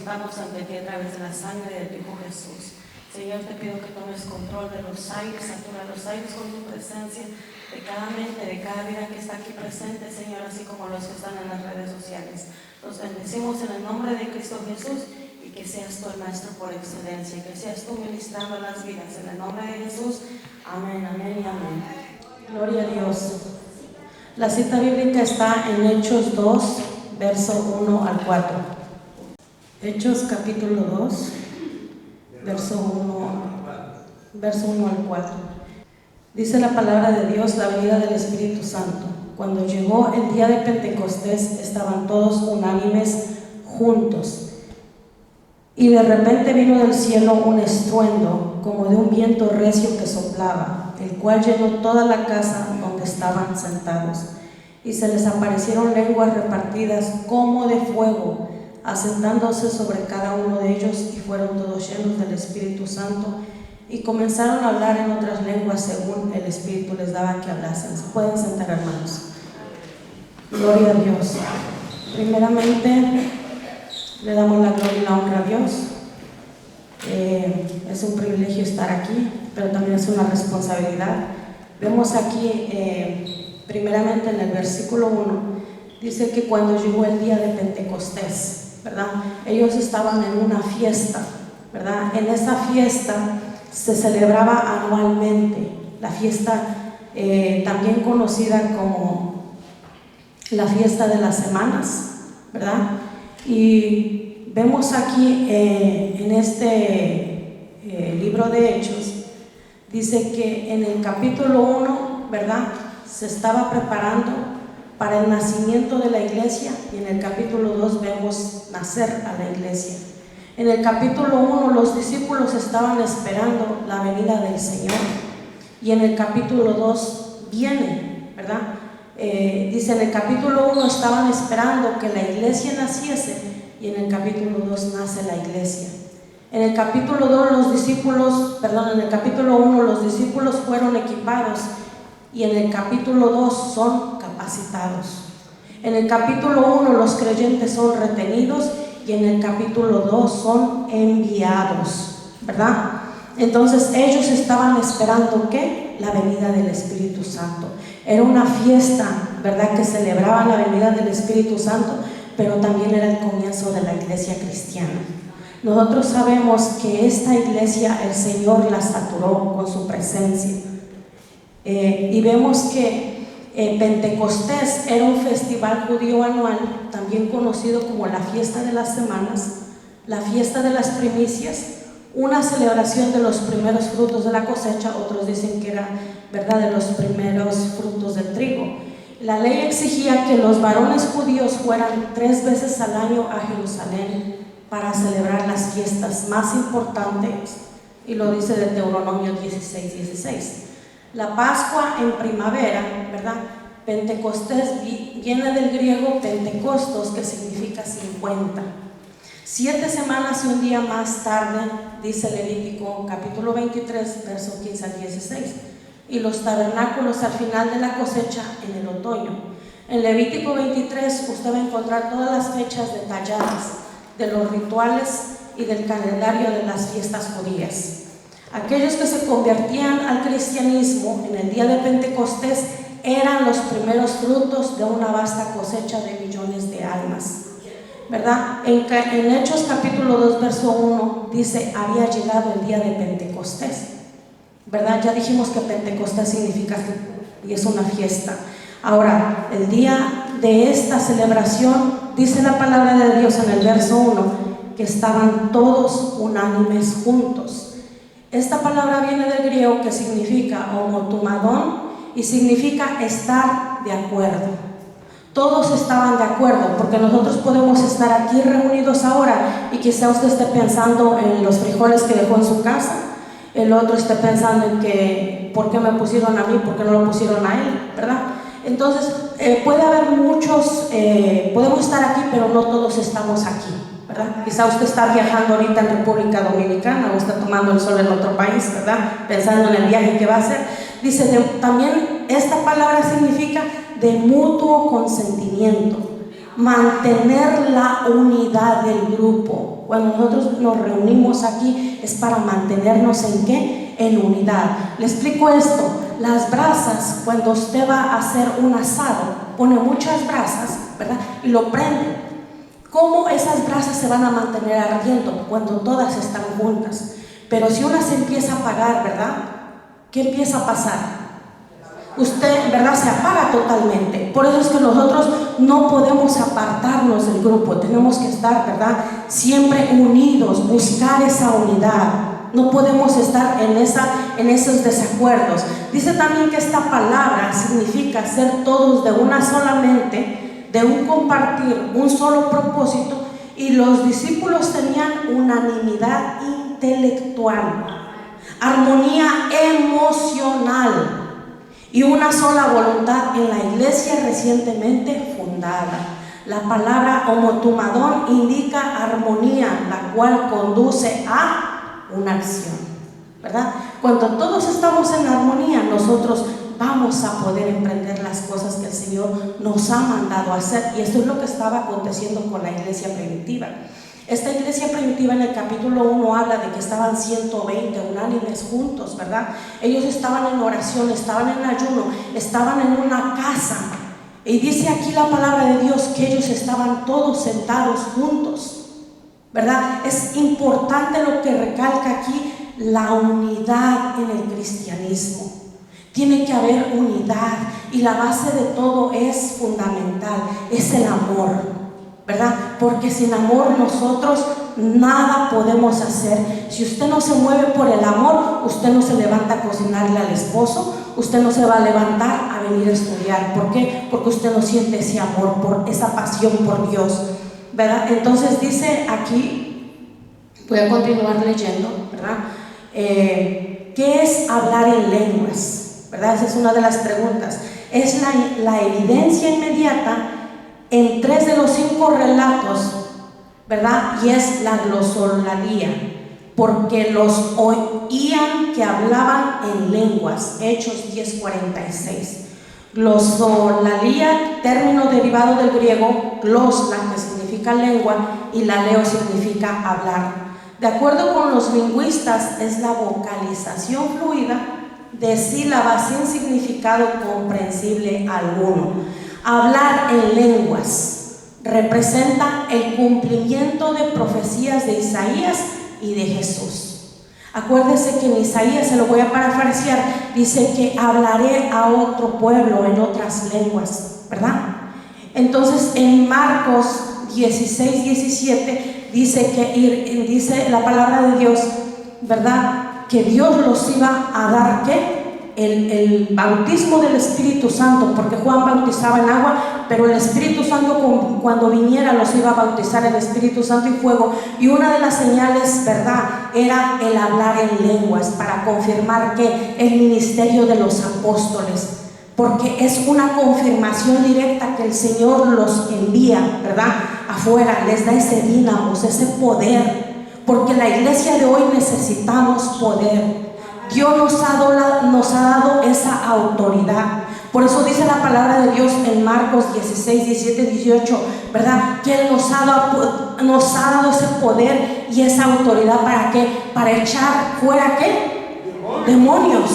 depositamos ante ti a través de la sangre de tu Hijo Jesús. Señor, te pido que tomes control de los aires, satura los aires con tu presencia, de cada mente, de cada vida que está aquí presente, Señor, así como los que están en las redes sociales. Los bendecimos en el nombre de Cristo Jesús, y que seas tú el Maestro por excelencia, que seas tú ministrando las vidas, en el nombre de Jesús. Amén, amén y amén. Gloria a Dios. La cita bíblica está en Hechos 2, verso 1 al 4. Hechos capítulo 2, verso 1 al 4. Dice la palabra de Dios, la venida del Espíritu Santo. Cuando llegó el día de Pentecostés, estaban todos unánimes juntos. Y de repente vino del cielo un estruendo, como de un viento recio que soplaba, el cual llenó toda la casa donde estaban sentados. Y se les aparecieron lenguas repartidas como de fuego, asentándose sobre cada uno de ellos, y fueron todos llenos del Espíritu Santo, y comenzaron a hablar en otras lenguas según el Espíritu les daba que hablasen. Se pueden sentar, hermanos. Gloria a Dios. Primeramente, le damos la gloria y la honra a Dios. Es un privilegio estar aquí, pero también es una responsabilidad. Vemos aquí, primeramente en el versículo 1, dice que cuando llegó el día de Pentecostés, ¿verdad? Ellos estaban en una fiesta, ¿verdad? En esa fiesta se celebraba anualmente, la fiesta también conocida como la fiesta de las semanas, ¿verdad? Y vemos aquí en este libro de Hechos, dice que en el capítulo 1, ¿verdad?, se estaba preparando para el nacimiento de la iglesia, y en el capítulo 2 vemos nacer a la iglesia. En el capítulo 1 los discípulos estaban esperando la venida del Señor, y en el capítulo 2 viene, ¿verdad? Dice en el capítulo 1 estaban esperando que la iglesia naciese, y en el capítulo 2 nace la iglesia. En el capítulo 2 en el capítulo 1 los discípulos fueron equipados, y en el capítulo 2 son capacitados. En el capítulo 1 los creyentes son retenidos, y en el capítulo 2 son enviados, ¿verdad? Entonces ellos estaban esperando ¿qué? La venida del Espíritu Santo. Era una fiesta, ¿verdad?, que celebraba la venida del Espíritu Santo, pero también era el comienzo de la iglesia cristiana. Nosotros sabemos que esta iglesia el Señor la saturó con su presencia. Y vemos que Pentecostés era un festival judío anual, también conocido como la fiesta de las semanas, la fiesta de las primicias, una celebración de los primeros frutos de la cosecha. Otros dicen que era, ¿verdad?, de los primeros frutos del trigo. La ley exigía que los varones judíos fueran 3 veces al año a Jerusalén para celebrar las fiestas más importantes, y lo dice Deuteronomio 16:16. La Pascua en primavera, ¿verdad? Pentecostés viene del griego Pentecostos, que significa 50. 7 semanas y un día más tarde, dice Levítico capítulo 23, versos 15 al 16. Y los tabernáculos al final de la cosecha en el otoño. En Levítico 23 usted va a encontrar todas las fechas detalladas de los rituales y del calendario de las fiestas judías. Aquellos que se convertían al cristianismo en el día de Pentecostés eran los primeros frutos de una vasta cosecha de millones de almas, ¿verdad? En Hechos capítulo 2 verso 1 dice: había llegado el día de Pentecostés, ¿verdad? Ya dijimos que Pentecostés significa y es una fiesta. Ahora, el día de esta celebración, dice la palabra de Dios en el verso 1, que estaban todos unánimes juntos. Esta palabra viene del griego, que significa homotumadón, y significa estar de acuerdo. Todos estaban de acuerdo, porque nosotros podemos estar aquí reunidos ahora y quizá usted esté pensando en los frijoles que dejó en su casa, el otro esté pensando en que ¿por qué me pusieron a mí? ¿Por qué no lo pusieron a él? ¿Verdad? Entonces puede haber muchos, podemos estar aquí, pero no todos estamos aquí, ¿verdad? Quizá usted está viajando ahorita en República Dominicana, o está tomando el sol en otro país, ¿verdad?, pensando en el viaje que va a hacer. Dice, también esta palabra significa de mutuo consentimiento, mantener la unidad del grupo. Cuando nosotros nos reunimos aquí es para mantenernos ¿en qué? En unidad. Le explico esto. Las brasas, cuando usted va a hacer un asado, pone muchas brasas, ¿verdad? Y lo prende. ¿Cómo esas brasas se van a mantener ardiendo? Cuando todas están juntas. Pero si una se empieza a apagar, ¿verdad? ¿Qué empieza a pasar? Usted, ¿verdad? Se apaga totalmente. Por eso es que nosotros no podemos apartarnos del grupo. Tenemos que estar, ¿verdad? Siempre unidos, buscar esa unidad. No podemos estar en esos desacuerdos. Dice también que esta palabra significa ser todos de una sola mente, de un compartir, un solo propósito. Y los discípulos tenían unanimidad intelectual, armonía emocional y una sola voluntad en la iglesia recientemente fundada. La palabra homotumadón indica armonía, la cual conduce a una acción, ¿verdad? Cuando todos estamos en armonía, nosotros vamos a poder emprender las cosas que el Señor nos ha mandado a hacer. Y esto es lo que estaba aconteciendo con la iglesia primitiva. Esta iglesia primitiva en el capítulo 1 habla de que estaban 120 unánimes juntos, ¿verdad? Ellos estaban en oración, estaban en ayuno, estaban en una casa. Y dice aquí la palabra de Dios que ellos estaban todos sentados juntos, ¿verdad? Es importante lo que recalca aquí, la unidad en el cristianismo. Tiene que haber unidad y la base de todo es fundamental, es el amor, ¿verdad? Porque sin amor nosotros nada podemos hacer. Si usted no se mueve por el amor, usted no se levanta a cocinarle al esposo, usted no se va a levantar a venir a estudiar. ¿Por qué? Porque usted no siente ese amor, por esa pasión por Dios, ¿verdad? Entonces dice aquí, voy a continuar leyendo, ¿verdad? ¿Qué es hablar en lenguas? ¿Verdad? Esa es una de las preguntas. Es la evidencia inmediata en 3 de los 5 relatos, ¿verdad? Y es la glosolalía, porque los oían que hablaban en lenguas. Hechos 10:46. Glosolalía, término derivado del griego glosla, que significa lengua, y laleo significa hablar. De acuerdo con los lingüistas, es la vocalización fluida de sílabas sin significado comprensible alguno. Hablar en lenguas representa el cumplimiento de profecías de Isaías y de Jesús. Acuérdese que en Isaías, se lo voy a parafrasear, dice que hablaré a otro pueblo en otras lenguas, ¿verdad? Entonces en Marcos 16:17 dice la palabra de Dios, ¿verdad? Que Dios los iba a dar, ¿qué? El bautismo del Espíritu Santo, porque Juan bautizaba en agua, pero el Espíritu Santo cuando viniera los iba a bautizar en Espíritu Santo y fuego. Y una de las señales, ¿verdad?, era el hablar en lenguas, para confirmar que el ministerio de los apóstoles, porque es una confirmación directa que el Señor los envía, ¿verdad?, afuera, les da ese dínamos, ese poder. Porque la iglesia de hoy necesitamos poder. Dios nos ha dado esa autoridad. Por eso dice la palabra de Dios en Marcos 16:17-18, ¿verdad? Que Él nos ha dado ese poder y esa autoridad. ¿Para qué? Para echar fuera, ¿qué? Demonios.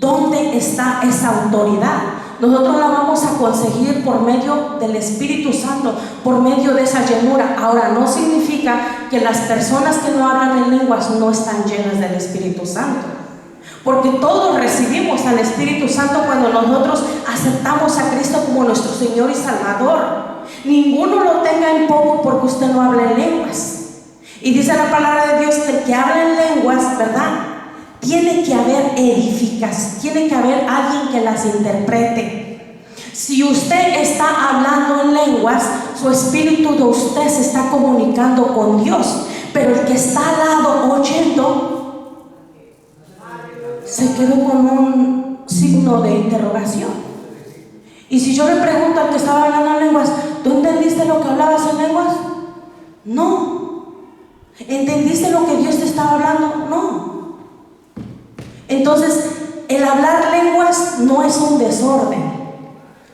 ¿Dónde está esa autoridad? Nosotros la vamos a conseguir por medio del Espíritu Santo, por medio de esa llenura. Ahora, no significa que las personas que no hablan en lenguas no están llenas del Espíritu Santo, porque todos recibimos al Espíritu Santo cuando nosotros aceptamos a Cristo como nuestro Señor y Salvador. Ninguno lo tenga en poco porque usted no habla en lenguas. Y dice la palabra de Dios que el que habla en lenguas, ¿verdad?, tiene que haber edificación, tiene que haber alguien que las interprete. Si usted está hablando en lenguas, su espíritu de usted se está comunicando con Dios, pero el que está al lado oyendo se quedó con un signo de interrogación. Y si yo le pregunto al que estaba hablando en lenguas, ¿tú entendiste lo que hablabas en lenguas? No. ¿Entendiste lo que Dios te estaba hablando? No. Entonces, el hablar lenguas no es un desorden.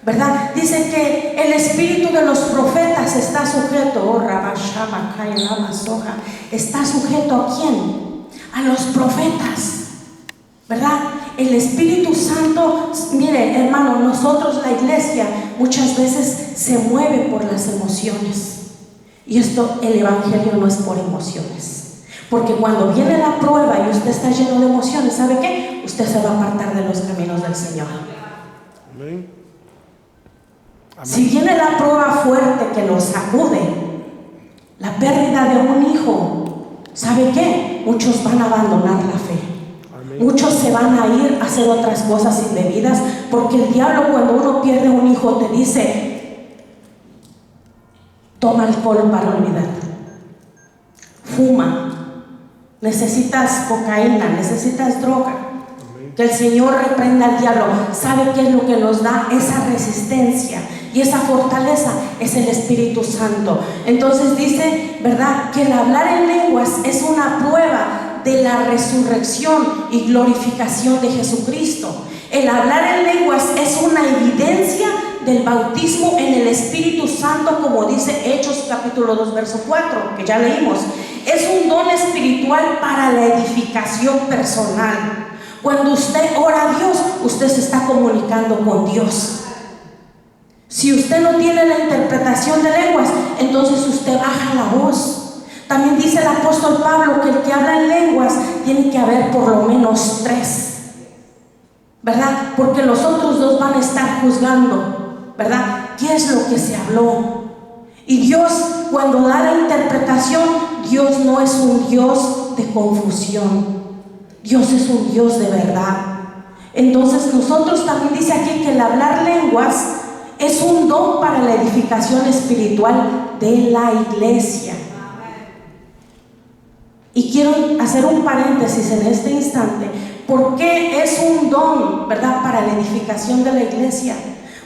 ¿verdad? Dice que el espíritu de los profetas está sujeto, está sujeto ¿a quién? A los profetas, ¿verdad? El Espíritu Santo, mire hermano, nosotros la iglesia muchas veces se mueve por las emociones. Y esto, el evangelio no es por emociones. Porque cuando viene la prueba y usted está lleno de emociones, ¿sabe qué? Usted se va a apartar de los caminos del Señor. Amén. Amén. Si viene la prueba fuerte que lo sacude, la pérdida de un hijo, ¿sabe qué? Muchos van a abandonar la fe. Amén. Muchos se van a ir a hacer otras cosas indebidas, porque el diablo, cuando uno pierde un hijo, te dice: toma alcohol para olvidar, fuma, necesitas cocaína, necesitas droga. Que el Señor reprenda al diablo. ¿Sabe qué es lo que nos da esa resistencia y esa fortaleza? Es el Espíritu Santo. Entonces dice, ¿verdad?, que el hablar en lenguas es una prueba de la resurrección y glorificación de Jesucristo. El hablar en lenguas es una evidencia del bautismo en el Espíritu Santo, como dice Hechos capítulo 2 verso 4, que ya leímos. Es un don espiritual para la edificación personal. Cuando usted ora a Dios, usted se está comunicando con Dios. Si usted no tiene la interpretación de lenguas, entonces usted baja la voz. También dice el apóstol Pablo que el que habla en lenguas tiene que haber por lo menos 3, ¿verdad? Porque los otros 2 van a estar juzgando, ¿verdad?, ¿qué es lo que se habló? Y Dios, cuando da la interpretación, Dios no es un Dios de confusión. Dios es un Dios de verdad. Entonces nosotros también dice aquí que el hablar lenguas es un don para la edificación espiritual de la iglesia. Y quiero hacer un paréntesis en este instante. ¿Por qué es un don, verdad, para la edificación de la iglesia?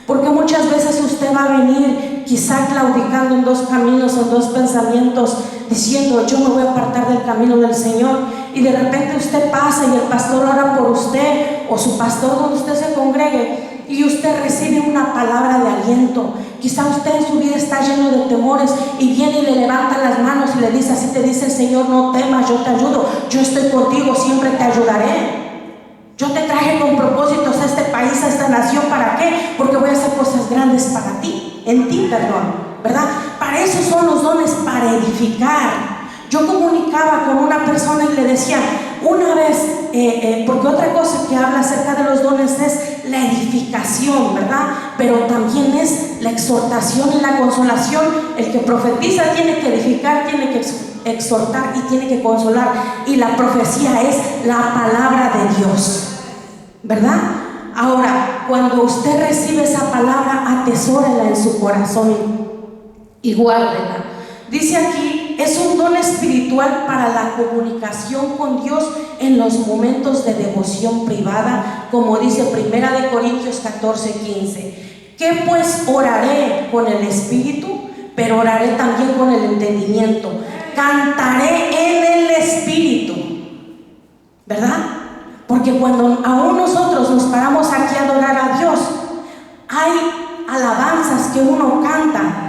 Porque muchas veces usted va a venir quizá claudicando en 2 caminos, en 2 pensamientos, diciendo: yo me voy a apartar del camino del Señor. Y de repente usted pasa y el pastor ora por usted, o su pastor donde usted se congregue, y usted recibe una palabra de aliento. Quizá usted en su vida está lleno de temores y viene y le levanta las manos y le dice: así te dice el Señor, no temas, yo te ayudo, yo estoy contigo, siempre te ayudaré. Yo te traje con propósitos a este país, a esta nación. ¿Para qué? Porque voy a hacer cosas grandes para ti, en ti, perdón, ¿verdad? Para eso son los dones, para edificar. Yo comunicaba con una persona y le decía una vez, porque otra cosa que habla acerca de los dones es la edificación, ¿verdad? Pero también es la exhortación y la consolación. El que profetiza tiene que edificar, tiene que exhortar y tiene que consolar. Y la profecía es la palabra de Dios, ¿verdad? Ahora, cuando usted recibe esa palabra, atesórela en su corazón y guárdela. Dice aquí, es un don espiritual para la comunicación con Dios en los momentos de devoción privada, como dice 1 Corintios 14:15. ¿Qué pues? Oraré con el espíritu, pero oraré también con el entendimiento. Cantaré en el espíritu, ¿verdad? Porque cuando aún nosotros nos paramos aquí a adorar a Dios, hay alabanzas que uno canta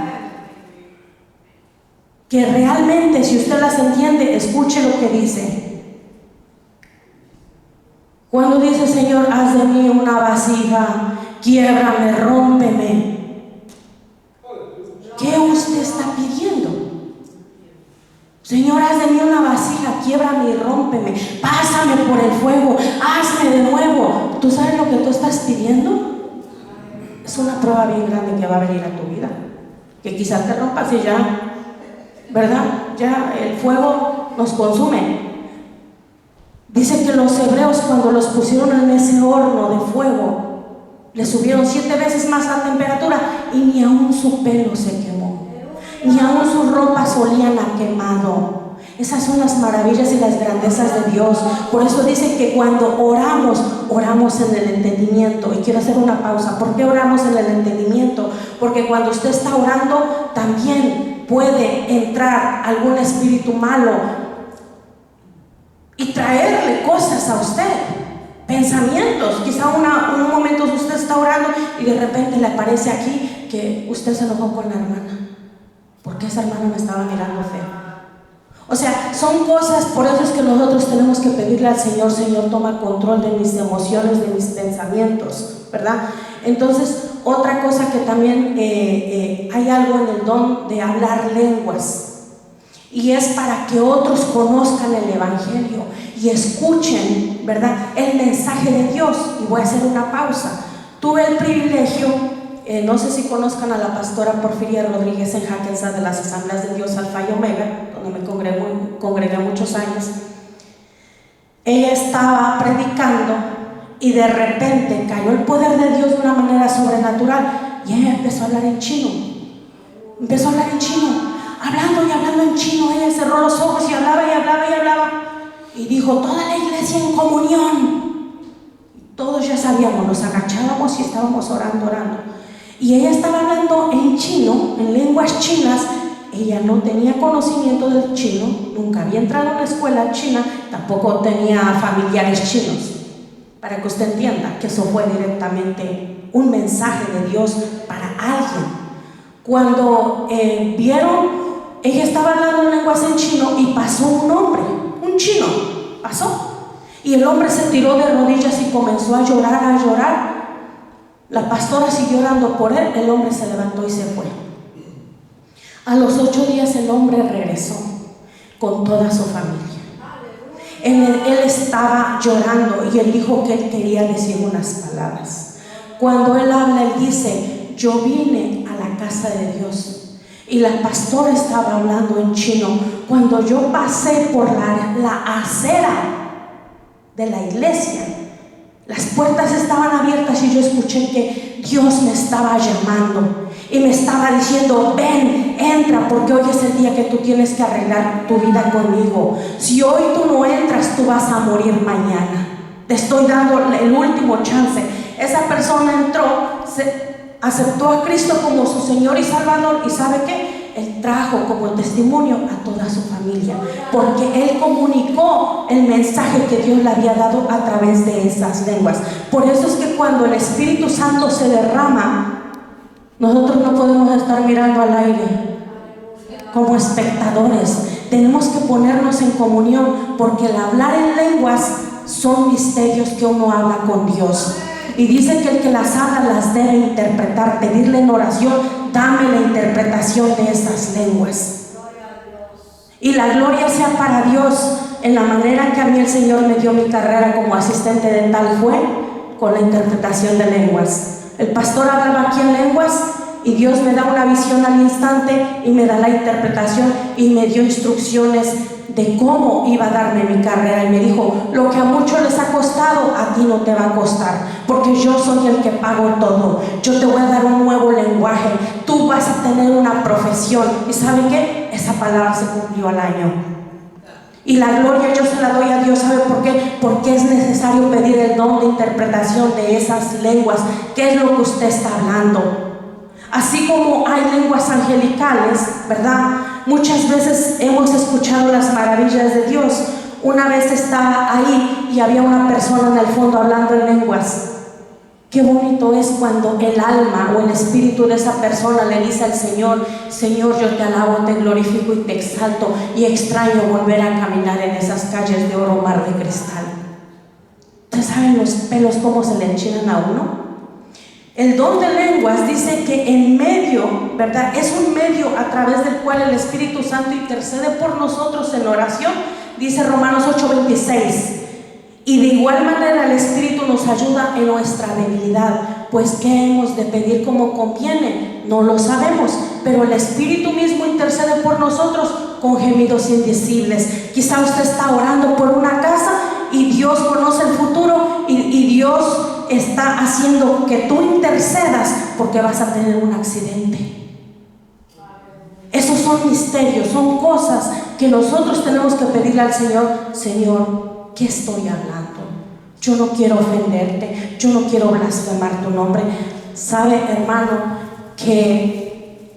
que realmente, si usted las entiende, escuche lo que dice. Cuando dice: Señor, haz de mí una vasija, quiébrame, rómpeme. ¿Qué usted está pidiendo? Señor, haz de mí una vasija, quiébrame y rómpeme, pásame por el fuego, hazme de nuevo. ¿Tú sabes lo que tú estás pidiendo? Es una prueba bien grande que va a venir a tu vida, que quizás te rompas y ya, ¿verdad?, ya el fuego nos consume. Dice que los hebreos, cuando los pusieron en ese horno de fuego, le subieron 7 veces más la temperatura y ni aún su pelo se quemó, ni aún sus ropas olían a quemado. Esas son las maravillas y las grandezas de Dios. Por eso dice que cuando oramos, oramos en el entendimiento. Y quiero hacer una pausa. ¿Por qué oramos en el entendimiento? Porque cuando usted está orando, también puede entrar algún espíritu malo y traerle cosas a usted. pensamientos. Quizá un momento usted está orando y de repente le aparece aquí que usted se enojó con la hermana, porque esa hermana me estaba mirando feo. O sea, son cosas. Por eso es que nosotros tenemos que pedirle al Señor: Señor, toma control de mis emociones, de mis pensamientos, ¿verdad? Entonces, otra cosa que también hay algo en el don de hablar lenguas, y es para que otros conozcan el Evangelio y escuchen, ¿verdad?, el mensaje de Dios. Y voy a hacer una pausa. Tuve el privilegio, no sé si conozcan a la pastora Porfiria Rodríguez en Hackensack de las Asambleas de Dios Alfa y Omega, donde me congregué muchos años. Ella estaba predicando y de repente cayó el poder de Dios de una manera sobrenatural, y ella empezó a hablar en chino. Empezó a hablar en chino, hablando y hablando en chino. Ella cerró los ojos y hablaba y hablaba y hablaba, y dijo: toda la iglesia en comunión. Todos ya sabíamos, nos agachábamos y estábamos orando. Y ella estaba hablando en chino, en lenguas chinas. Ella no tenía conocimiento del chino, nunca había entrado a una escuela china, tampoco tenía familiares chinos. Para que usted entienda que eso fue directamente un mensaje de Dios para alguien. Cuando vieron, ella estaba hablando en lenguas en chino y pasó un hombre, un chino, pasó. Y el hombre se tiró de rodillas y comenzó a llorar. La pastora siguió orando por él. El hombre se levantó y se fue. A los 8 días el hombre regresó con toda su familia. Él estaba llorando y él dijo que él quería decir unas palabras. Cuando él habla, él dice: yo vine a la casa de Dios. Y la pastora estaba hablando en chino. Cuando yo pasé por la acera de la iglesia, las puertas estaban abiertas y yo escuché que Dios me estaba llamando y me estaba diciendo: ven, entra, porque hoy es el día que tú tienes que arreglar tu vida conmigo. Si hoy tú no entras, tú vas a morir mañana. Te estoy dando el último chance. Esa persona entró, aceptó a Cristo como su Señor y Salvador, y ¿sabe qué? Él trajo como testimonio a toda su familia, porque él comunicó el mensaje que Dios le había dado a través de esas lenguas. Por eso es que cuando el Espíritu Santo se derrama, nosotros no podemos estar mirando al aire como espectadores. Tenemos que ponernos en comunión, porque el hablar en lenguas son misterios que uno habla con Dios. Y dice que el que las habla las debe interpretar, pedirle en oración: dame la interpretación de estas lenguas. Y la gloria sea para Dios. En la manera que a mí el Señor me dio mi carrera como asistente dental fue con la interpretación de lenguas. El pastor hablaba aquí en lenguas y Dios me da una visión al instante y me da la interpretación y me dio instrucciones de cómo iba a darme mi carrera. Y me dijo: lo que a muchos les ha costado, a ti no te va a costar, porque yo soy el que pago todo. Yo te voy a dar un nuevo lenguaje, tú vas a tener una profesión. ¿Y saben qué? Esa palabra se cumplió al año. Y la gloria yo se la doy a Dios. ¿Sabe por qué? Porque es necesario pedir el don de interpretación de esas lenguas. ¿Qué es lo que usted está hablando? Así como hay lenguas angelicales, ¿verdad? Muchas veces hemos escuchado las maravillas de Dios. Una vez estaba ahí y había una persona en el fondo hablando en lenguas. Qué bonito es cuando el alma o el espíritu de esa persona le dice al Señor: Señor, yo te alabo, te glorifico y te exalto, y extraño volver a caminar en esas calles de oro mar de cristal. ¿Ustedes saben los pelos cómo se le enchinan a uno? El don de lenguas dice que en medio, ¿verdad?, es un medio a través del cual el Espíritu Santo intercede por nosotros en oración. Dice Romanos 8:26: y de igual manera el Espíritu nos ayuda en nuestra debilidad, pues ¿qué hemos de pedir como conviene? No lo sabemos, pero el Espíritu mismo intercede por nosotros con gemidos indecibles. Quizá usted está orando por una casa y Dios conoce el futuro y Dios está haciendo que tú intercedas porque vas a tener un accidente. Esos son misterios, son cosas que nosotros tenemos que pedirle al Señor: Señor, ¿qué estoy hablando? Yo no quiero ofenderte, yo no quiero blasfemar tu nombre. Sabe, hermano, que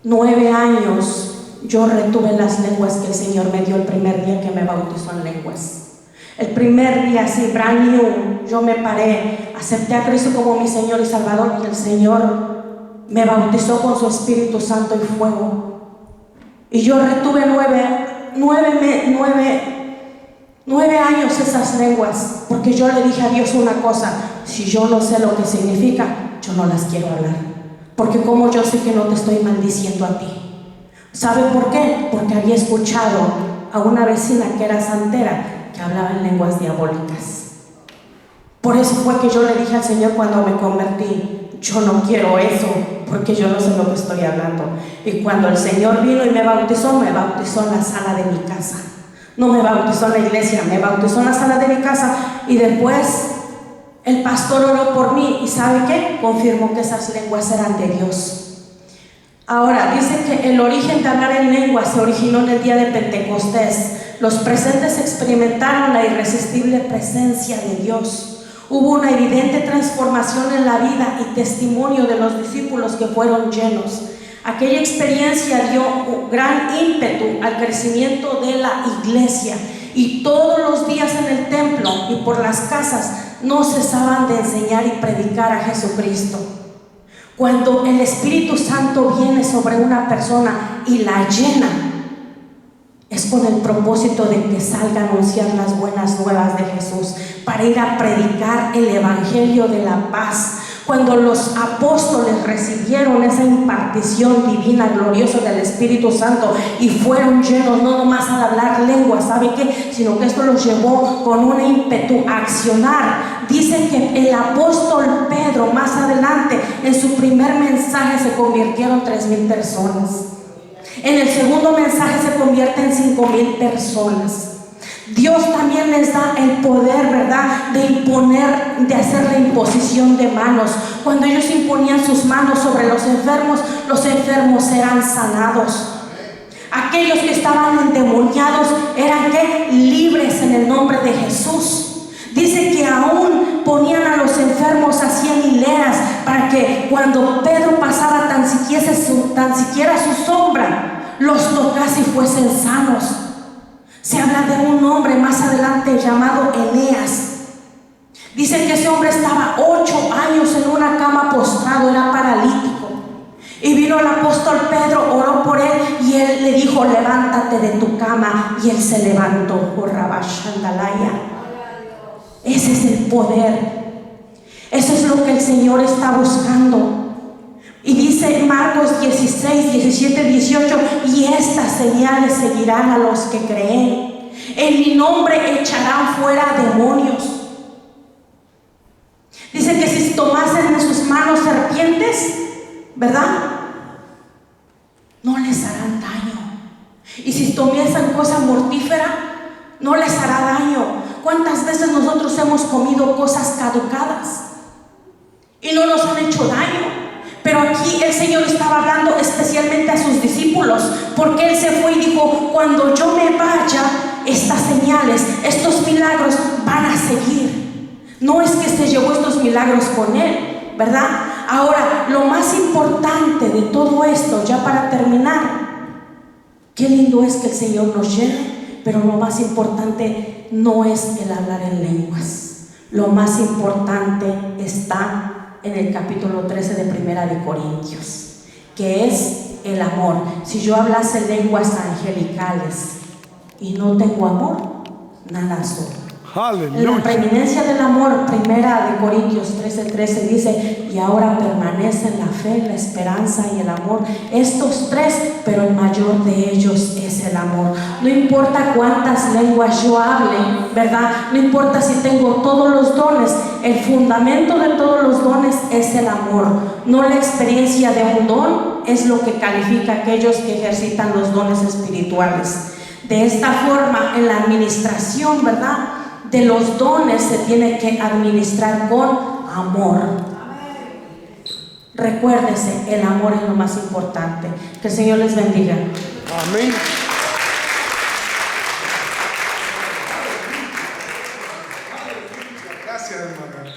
9 años yo retuve las lenguas que el Señor me dio el primer día que me bautizó en lenguas. El primer día, así, brand new, yo me paré, acepté a Cristo como mi Señor y Salvador, y el Señor me bautizó con su Espíritu Santo y fuego. Y yo retuve 9 años esas lenguas, porque yo le dije a Dios una cosa: si yo no sé lo que significa, yo no las quiero hablar, porque como yo sé que no te estoy maldiciendo a ti. ¿Sabe por qué? Porque había escuchado a una vecina que era santera, que hablaba en lenguas diabólicas. Por eso fue que yo le dije al Señor cuando me convertí: yo no quiero eso, porque yo no sé lo que estoy hablando. Y cuando el Señor vino y me bautizó en la sala de mi casa. No me bautizó en la iglesia, me bautizó en la sala de mi casa. Y después el pastor oró por mí, y ¿sabe qué? Confirmó que esas lenguas eran de Dios. Ahora, dice que el origen de hablar en lenguas se originó en el día de Pentecostés. Los presentes experimentaron la irresistible presencia de Dios. Hubo una evidente transformación en la vida y testimonio de los discípulos que fueron llenos. Aquella experiencia dio un gran ímpetu al crecimiento de la iglesia, y todos los días en el templo y por las casas no cesaban de enseñar y predicar a Jesucristo. Cuando el Espíritu Santo viene sobre una persona y la llena, es con el propósito de que salga a anunciar las buenas nuevas de Jesús, para ir a predicar el evangelio de la paz. Cuando los apóstoles recibieron esa impartición divina, gloriosa del Espíritu Santo, y fueron llenos, no nomás al hablar lenguas, ¿sabe qué? Sino que esto los llevó con un ímpetu a accionar. Dicen que el apóstol Pedro, más adelante, en su primer mensaje se convirtieron 3,000 personas. En el segundo mensaje se convierten 5,000 personas. Dios también les da el poder, ¿verdad?, de imponer, de hacer la imposición de manos. Cuando ellos imponían sus manos sobre los enfermos eran sanados. Aquellos que estaban endemoniados eran ¿qué? Libres en el nombre de Jesús. Dice que aún ponían a los enfermos así en hileras, para que cuando Pedro pasaba tan siquiera su sombra, los tocase y fuesen sanos. Se habla de un hombre más adelante llamado Eneas. Dicen que ese hombre estaba 8 años en una cama postrado, era paralítico. Y vino el apóstol Pedro, oró por él, y él le dijo: levántate de tu cama. Y él se levantó. Ese es el poder. Eso es lo que el Señor está buscando. Y dice Marcos 16, 17, 18: y estas señales seguirán a los que creen. En mi nombre echarán fuera demonios. Dice que si tomasen en sus manos serpientes, ¿verdad?, no les harán daño. Y si tomasen cosa mortífera, no les hará daño. ¿Cuántas veces nosotros hemos comido cosas caducadas y no nos han hecho daño? Pero aquí el Señor estaba hablando especialmente a sus discípulos, porque Él se fue y dijo: cuando yo me vaya, estas señales, estos milagros van a seguir. No es que se llevó estos milagros con Él, ¿verdad? Ahora, lo más importante de todo esto, ya para terminar, qué lindo es que el Señor nos llene, pero lo más importante no es el hablar en lenguas. Lo más importante está en el capítulo 13 de Primera de Corintios, que es el amor. Si yo hablase lenguas angelicales y no tengo amor, nada soy. En la preeminencia del amor, Primera de Corintios 13:13 dice: y ahora permanecen la fe, la esperanza y el amor, estos 3, pero el mayor de ellos es el amor. No importa cuántas lenguas yo hable, ¿verdad? No importa si tengo todos los dones, el fundamento de todos los dones es el amor. No la experiencia de un don es lo que califica a aquellos que ejercitan los dones espirituales. De esta forma, en la administración, ¿verdad?, de los dones se tiene que administrar con amor. Recuérdese, el amor es lo más importante. Que el Señor les bendiga. Amén. Gracias, hermana.